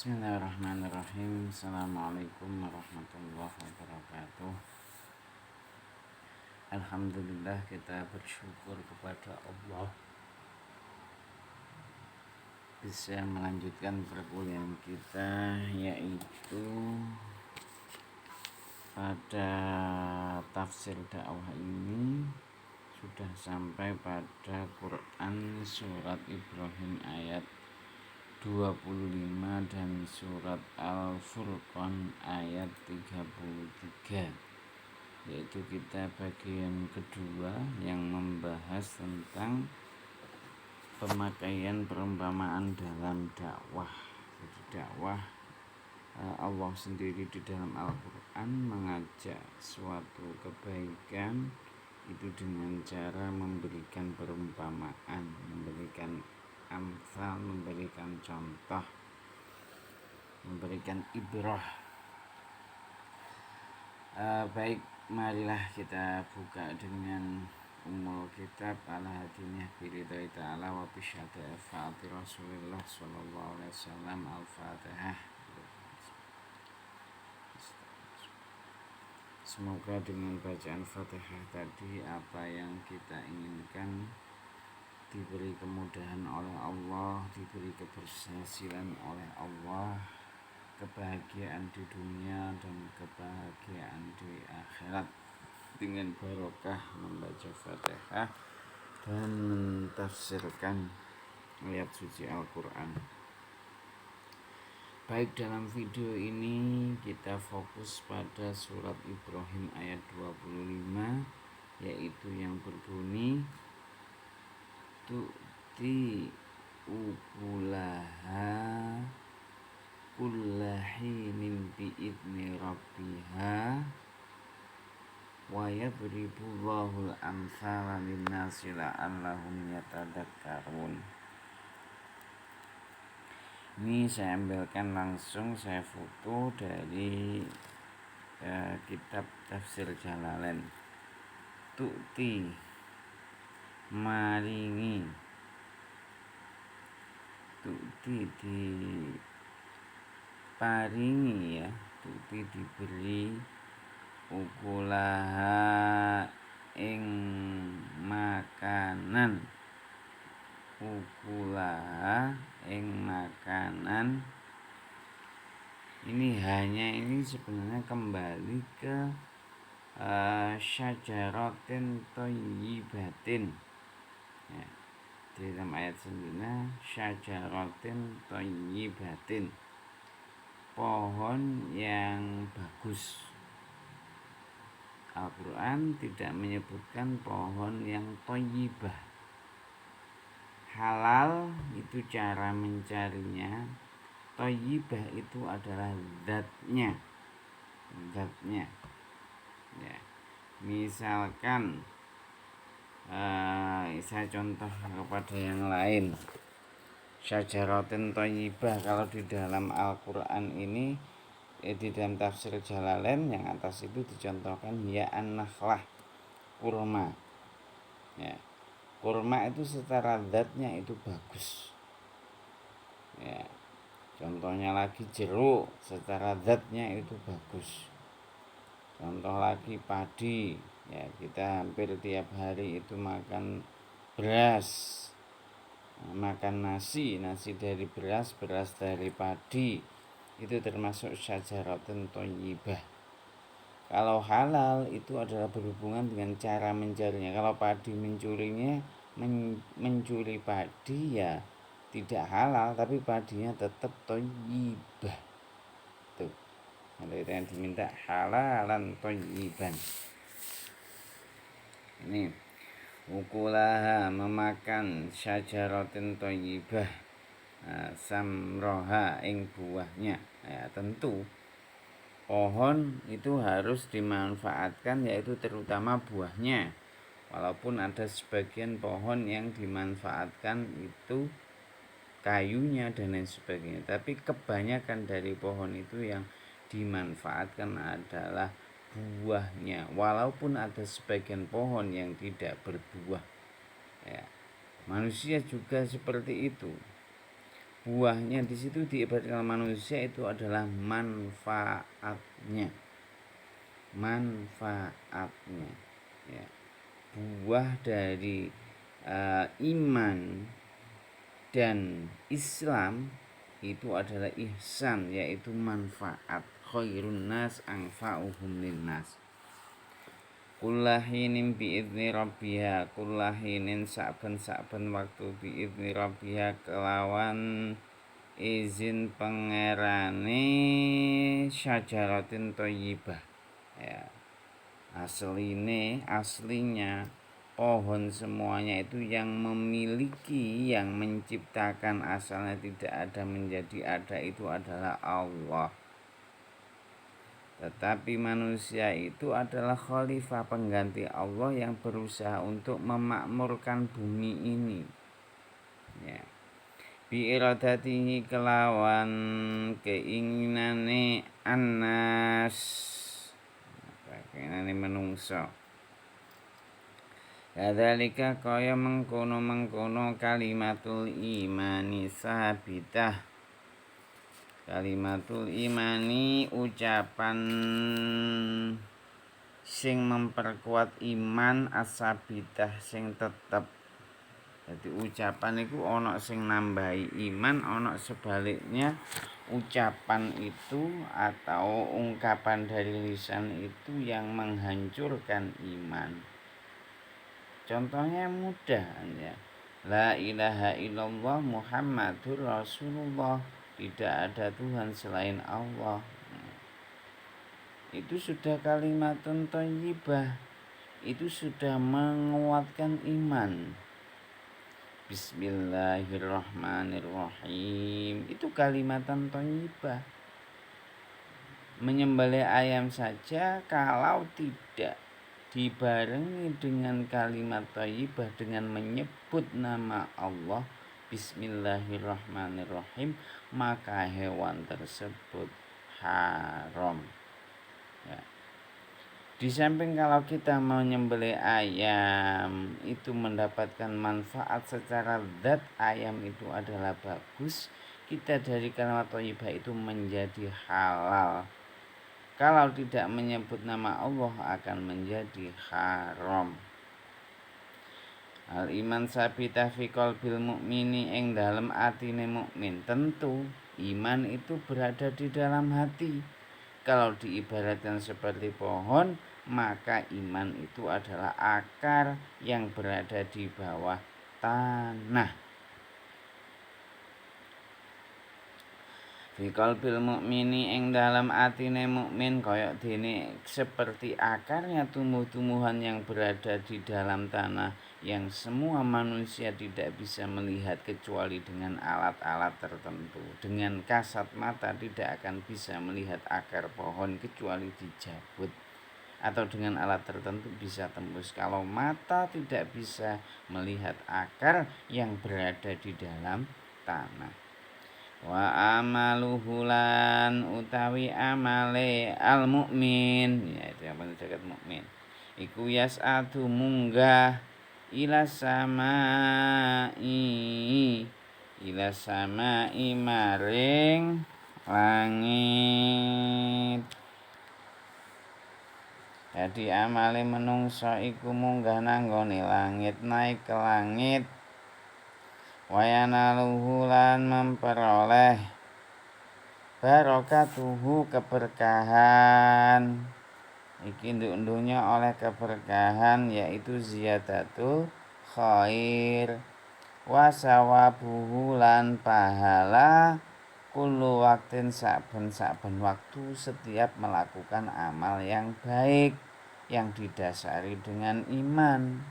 Bismillahirrahmanirrahim. Assalamualaikum warahmatullahi wabarakatuh. Alhamdulillah, kita bersyukur kepada Allah bisa melanjutkan perkuliahan kita, yaitu pada tafsir dakwah ini sudah sampai pada Quran surat Ibrahim ayat 25 dan surat Al-Furqan ayat 33, yaitu kita bagian kedua yang membahas tentang pemakaian perumpamaan dalam dakwah. Jadi dakwah, Allah sendiri di dalam Al-Quran mengajak suatu kebaikan itu dengan cara memberikan perumpamaan, memberikan amsal, memberikan contoh, memberikan ibrah. Baik, marilah kita buka dengan umul kitab ala hadinah biridai ta'ala wa bisyata fa'ati Rasulullah sallallahu alaihi wasallam. Al-Fatihah. Semoga dengan bacaan Fatihah tadi apa yang kita inginkan diberi kemudahan oleh Allah, diberi keberhasilan oleh Allah, kebahagiaan di dunia dan kebahagiaan di akhirat dengan barokah membaca Fatihah dan mentafsirkan ayat suci Al-Quran. Baik, dalam video ini kita fokus pada surat Ibrahim ayat 25, yaitu yang berbunyi tu'ti ukulaha kullahinin bi'idni rabbiha wa yadribullahul amsala linnasi la'allahum yatadakkarun. Ini saya ambilkan langsung, saya foto dari kitab Tafsir Jalalain. Tu'ti, maringi, tu'ti diparingi, ya, tu'ti diberi, ukulaha ing makanan, ukulaha ing makanan. Ini sebenarnya kembali ke syajaratin thayyibatin, ya, di dalam ayat 9, syajaratin thayyibatin, pohon yang bagus. Al-Quran tidak menyebutkan pohon yang thayyibah. Halal itu cara mencarinya, thayyibah itu adalah zatnya. Ya, misalkan saya contoh kepada yang lain. Syajaratin thayyibah, kalau di dalam Al-Quran ini, di dalam tafsir Jalalain yang atas itu dicontohkan ya an-nakhlah, kurma. Ya, kurma itu secara zatnya itu bagus. Ya, contohnya lagi jeruk, secara zatnya itu bagus. Contoh lagi padi, ya, kita hampir tiap hari itu makan beras, makan nasi dari beras dari padi, itu termasuk syajaratun thayyibah. Kalau halal itu adalah berhubungan dengan cara mencarinya. Kalau padi mencuri padi, ya tidak halal, tapi padinya tetap thayyibah. Tuh, itu yang diminta halalan thayyiban. Ini ukulaha, memakan, syajaratin thayyibah, samroha ing buahnya. Ya, tentu pohon itu harus dimanfaatkan, yaitu terutama buahnya. Walaupun ada sebagian pohon yang dimanfaatkan itu kayunya dan lain sebagainya, tapi kebanyakan dari pohon itu yang dimanfaatkan adalah buahnya, walaupun ada sebagian pohon yang tidak berbuah. Ya, manusia juga seperti itu. buahnya di situ diibaratkan manusia itu adalah manfaatnya ya. Buah dari iman dan Islam itu adalah ihsan, yaitu manfaat. Khairun nas anfa'uhum linnas. Kullahinin biizni rabbiha, kullahinin saben-saben waktu biizni rabbiha kelawan izin pangerane syajaratin thayyibah ya. Aslinya pohon semuanya itu yang memiliki, yang menciptakan, asalnya tidak ada menjadi ada, itu adalah Allah. Tetapi manusia itu adalah khalifah, pengganti Allah yang berusaha untuk memakmurkan bumi ini ya. Bi iradatihi kelawan keinginane annas, keinginane menungso. Kadzalika kaya mengkono-mengkono kalimatul imani sabitah. Kalimatul imani ucapan sing memperkuat iman, asabitah sing tetep. Jadi ucapan itu ono sing nambahi iman, ono sebaliknya ucapan itu atau ungkapan dari lisan itu yang menghancurkan iman. Contohnya mudah ya. La ilaha illallah Muhammadur Rasulullah. Tidak ada Tuhan selain Allah. Itu sudah kalimatun thayyibah. Itu sudah menguatkan iman. Bismillahirrahmanirrahim. Itu kalimatan thayyibah. Menyembelih ayam saja kalau tidak dibarengi dengan kalimat thayyibah, dengan menyebut nama Allah Bismillahirrahmanirrahim, maka hewan tersebut haram ya. Di samping kalau kita menyembelih ayam itu mendapatkan manfaat secara zat, ayam itu adalah bagus, kita dari kalimat thayyibah itu menjadi halal. Kalau tidak menyebut nama Allah akan menjadi haram. Al iman sabitah fi qalbil mukmini, ing dalam atine mukmin. Tentu iman itu berada di dalam hati. Kalau diibaratkan seperti pohon, maka iman itu adalah akar yang berada di bawah tanah. Fi qalbil mukmini, ing dalam atine mukmin, kaya dene seperti akarnya tumbuh-tumbuhan yang berada di dalam tanah, yang semua manusia tidak bisa melihat kecuali dengan alat-alat tertentu. Dengan kasat mata tidak akan bisa melihat akar pohon kecuali dijabut, atau dengan alat tertentu bisa tembus. Kalau mata tidak bisa melihat akar yang berada di dalam tanah. Wa amaluhu lan utawi amale al mukmin, ya itu yang paling dekat mukmin, iku yas'atu munggah ila samai maring langit. Jadi amale menungso iku munggah nanggone langit, naik ke langit. Wayanaluhu lan memperoleh barokatuhu keberkahan. Iki nduk-nduknya oleh keberkahan, yaitu ziyadatul khair. Wasawabuhu lan pahala kullu waktin, saben-saben waktu, setiap melakukan amal yang baik yang didasari dengan iman.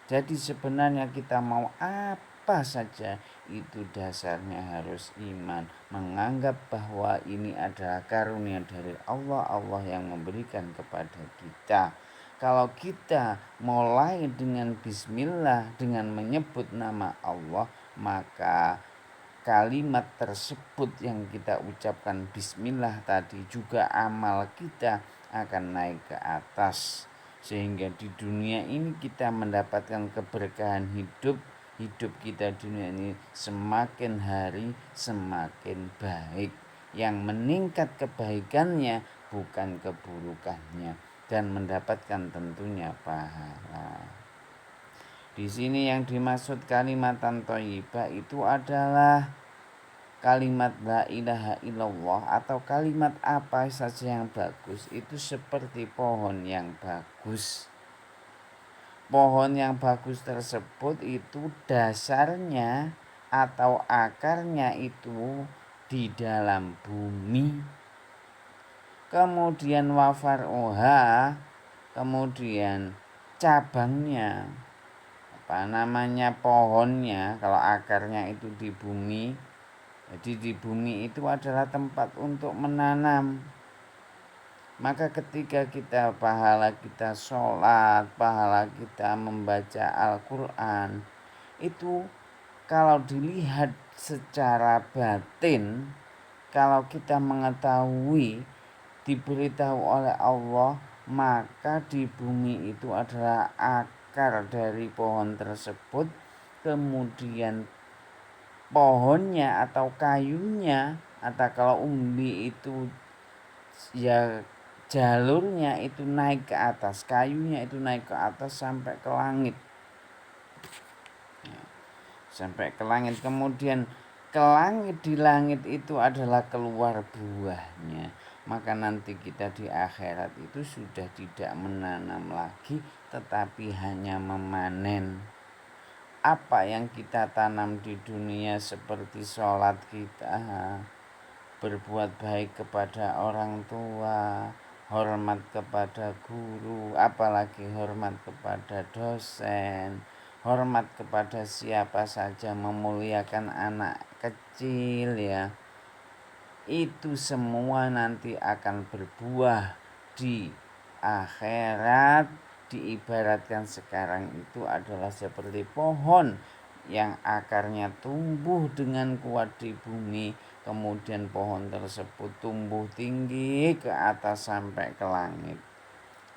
Jadi sebenarnya kita mau apa saja itu dasarnya harus iman, menganggap bahwa ini adalah karunia dari Allah, Allah yang memberikan kepada kita. Kalau kita mulai dengan bismillah, dengan menyebut nama Allah, maka kalimat tersebut yang kita ucapkan bismillah tadi, juga amal kita akan naik ke atas, sehingga di dunia ini kita mendapatkan keberkahan hidup hidup kita di dunia ini semakin hari semakin baik. Yang meningkat kebaikannya bukan keburukannya, dan mendapatkan tentunya pahala. Di sini yang dimaksud kalimatan thayyibah itu adalah kalimat la ilaha illallah atau kalimat apa saja yang bagus. Itu seperti pohon yang bagus. Pohon yang bagus tersebut itu dasarnya atau akarnya itu di dalam bumi. Kemudian wafaroha, kemudian cabangnya, pohonnya, kalau akarnya itu di bumi, jadi di bumi itu adalah tempat untuk menanam. Maka ketika kita pahala kita sholat, pahala kita membaca Al-Quran, itu kalau dilihat secara batin, kalau kita mengetahui, diberitahu oleh Allah, maka di bumi itu adalah akar dari pohon tersebut, kemudian pohonnya atau kayunya, atau kalau umbi itu ya jalurnya itu naik ke atas, kayunya itu naik ke atas sampai ke langit. Sampai ke langit, kemudian ke langit, di langit itu adalah keluar buahnya. Maka nanti kita di akhirat itu sudah tidak menanam lagi, tetapi hanya memanen. Apa yang kita tanam di dunia seperti sholat kita, berbuat baik kepada orang tua, hormat kepada guru, apalagi hormat kepada dosen, hormat kepada siapa saja, memuliakan anak kecil ya. Itu semua nanti akan berbuah di akhirat. Diibaratkan sekarang itu adalah seperti pohon yang akarnya tumbuh dengan kuat di bumi, kemudian pohon tersebut tumbuh tinggi ke atas sampai ke langit.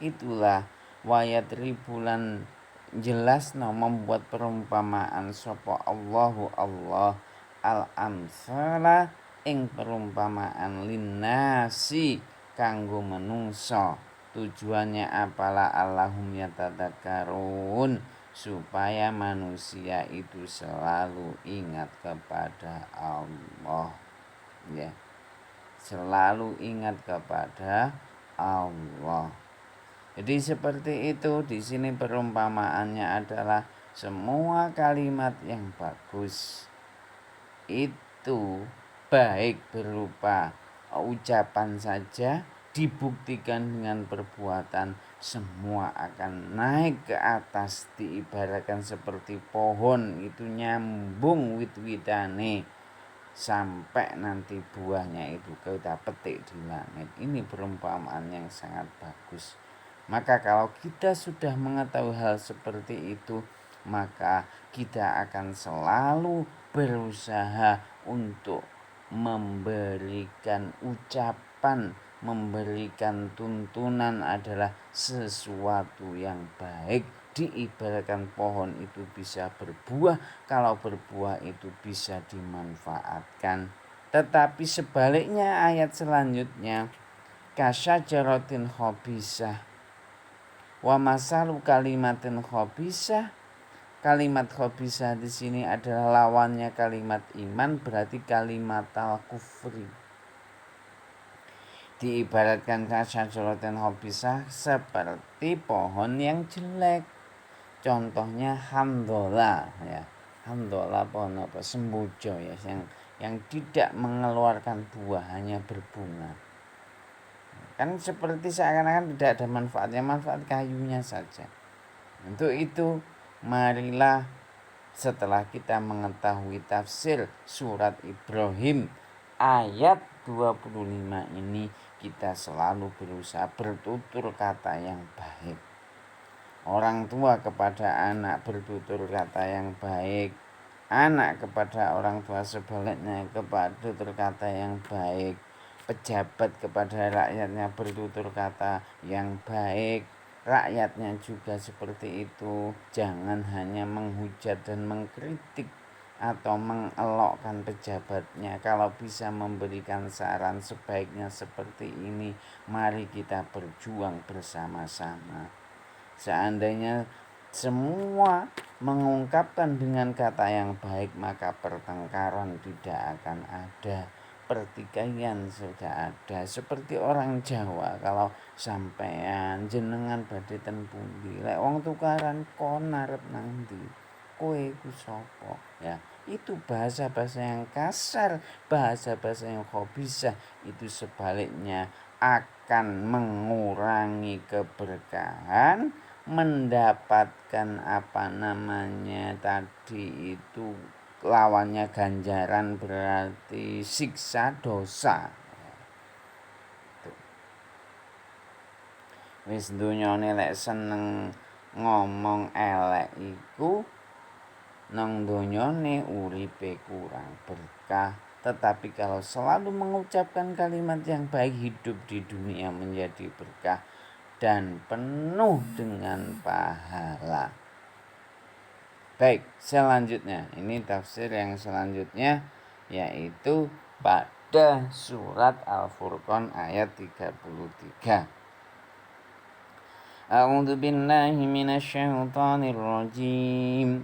Itulah wayat ribulan jelas membuat perumpamaan sapa Allahu Allah al-amsala ing perumpamaan linnasi kanggo menungso. Tujuannya apalah Allahum yatadzakkarun, supaya manusia itu selalu ingat kepada Allah ya, selalu ingat kepada Allah. Jadi seperti itu. Di sini perumpamaannya adalah semua kalimat yang bagus itu baik berupa ucapan saja, dibuktikan dengan perbuatan, semua akan naik ke atas. Diibaratkan seperti pohon itu nyambung wit-witane sampai nanti buahnya itu kita petik di langit. Ini perumpamaan yang sangat bagus. Maka kalau kita sudah mengetahui hal seperti itu, maka kita akan selalu berusaha untuk memberikan ucapan, memberikan tuntunan adalah sesuatu yang baik. Diibaratkan pohon itu bisa berbuah, kalau berbuah itu bisa dimanfaatkan. Tetapi sebaliknya ayat selanjutnya, kasyajaratin khabisah wa masalu kalimatin khabisah. Kalimat khabisah di sini adalah lawannya kalimat iman, berarti kalimat al-kufri. Diibaratkan kasyajaratin khabisah seperti pohon yang jelek. Contohnya hamdola ya. Hamdola pohon apa? Sembojo ya, yang tidak mengeluarkan buah, hanya berbunga. Kan seperti seakan-akan tidak ada manfaatnya, manfaat kayunya saja. Untuk itu marilah setelah kita mengetahui tafsir surat Ibrahim ayat 25 ini, kita selalu berusaha bertutur kata yang baik. Orang tua kepada anak bertutur kata yang baik, anak kepada orang tua sebaliknya bertutur kata yang baik, pejabat kepada rakyatnya bertutur kata yang baik, rakyatnya juga seperti itu. Jangan hanya menghujat dan mengkritik atau mengelokkan pejabatnya. Kalau bisa memberikan saran sebaiknya seperti ini, mari kita berjuang bersama-sama. Seandainya semua mengungkapkan dengan kata yang baik, maka pertengkaran tidak akan ada, pertikaian sudah ada. Seperti orang Jawa, kalau sampean jenengan badhe ten pundi, lek wong tukaran kon arep nang ndi, kowe iku sapa, ya. Itu bahasa-bahasa yang kasar, bahasa-bahasa yang khabisah, itu sebaliknya akan mengurangi keberkahan, mendapatkan tadi itu lawannya ganjaran, berarti siksa dosa. Wis dunyane lek seneng ngomong elek iku, nang donyane uripe kurang berkah. Tetapi kalau selalu mengucapkan kalimat yang baik, hidup di dunia menjadi berkah dan penuh dengan pahala. Baik, selanjutnya ini tafsir yang selanjutnya, yaitu pada surat Al-Furqan ayat 33. A'udzu billahi minasyaitonir rajim.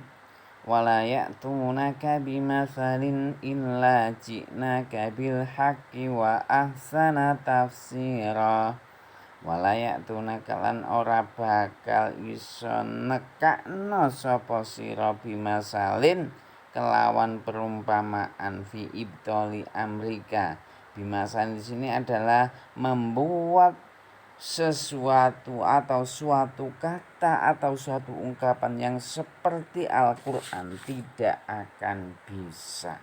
Wala ya'tunaka bimatsalin illa ji'naka bil haqqi wa ahsana tafsira. Wala ya'tunaka lan ora bakal iso nekakno sapa sira bimasalin kelawan perumpamaan fi ibtali amrika. Bimasalin di sini adalah membuat sesuatu atau suatu kata atau suatu ungkapan yang seperti Al-Quran tidak akan bisa.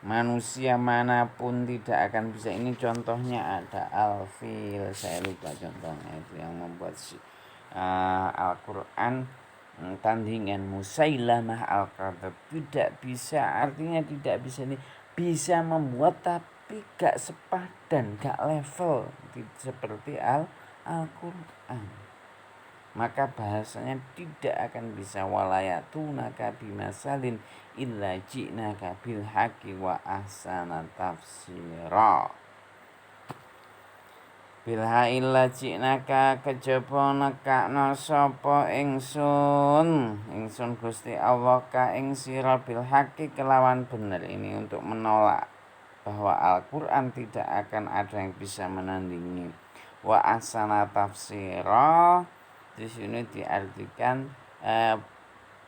Manusia manapun tidak akan bisa. Ini contohnya ada Al-Fil, saya lupa contohnya itu yang membuat Al-Quran tandingan Musailamah Al-Kadzdzab. Tidak bisa, artinya tidak bisa ini bisa membuat tapi gak sepadan, gak level seperti Al-Quran. Maka bahasanya tidak akan bisa. Walayatuna bimasalin illa ji'naka bil haqqi wa ahsana tafsira. Bilha illa ji'naka kejaba nekakno sapa ingsun Gusti Allah ka ing sira bil haqqi kelawan bener. Ini untuk menolak bahwa Al-Quran tidak akan ada yang bisa menandingi. Wa ahsana tafsira di sini diartikan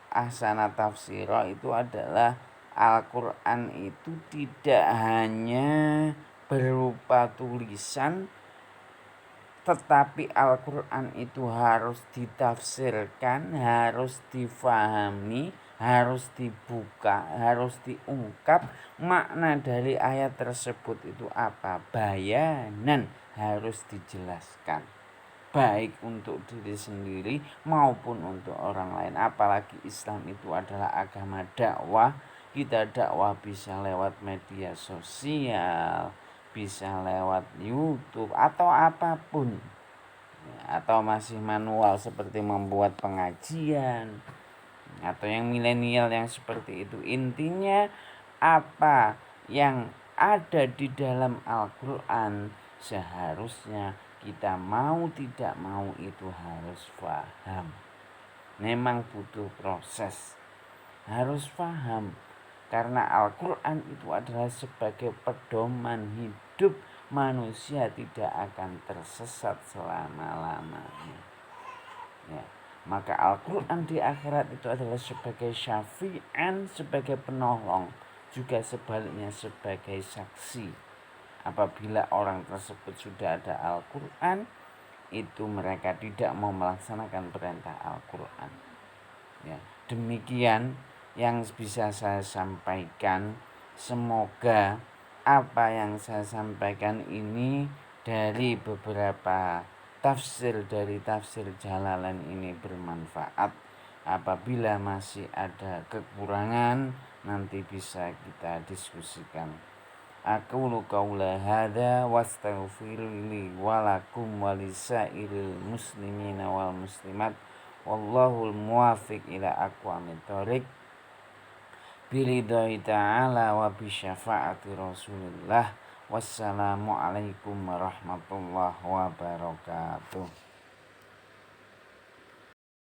ahsana tafsira itu adalah Al-Quran itu tidak hanya berupa tulisan, tetapi Al-Quran itu harus ditafsirkan, harus difahami, harus dibuka, harus diungkap makna dari ayat tersebut itu apa. Bayanan harus dijelaskan, baik untuk diri sendiri maupun untuk orang lain. Apalagi Islam itu adalah agama dakwah. Kita dakwah bisa lewat media sosial, bisa lewat YouTube atau apapun, atau masih manual seperti membuat pengajian atau yang milenial yang seperti itu. Intinya apa yang ada di dalam Al-Quran seharusnya kita mau tidak mau itu harus paham. Memang butuh proses, harus paham. Karena Al-Quran itu adalah sebagai pedoman hidup, manusia tidak akan tersesat selama-lamanya. Ya, maka Al-Quran di akhirat itu adalah sebagai syafi'an, sebagai penolong, juga sebaliknya sebagai saksi. Apabila orang tersebut sudah ada Al-Quran, itu mereka tidak mau melaksanakan perintah Al-Quran. Ya, demikian yang bisa saya sampaikan. Semoga apa yang saya sampaikan ini dari beberapa tafsir dari tafsir Jalalain ini bermanfaat. Apabila masih ada kekurangan, nanti bisa kita diskusikan. Aqulu qaula hadza wastaghfiru li wa lakum wa lisairil muslimina wal muslimat wallahul muwaffiq ila aqwamit thoriq biridhai ta'ala wa bi syafaati Rasulillah. Wassalamu alaikum warahmatullahi wabarakatuh.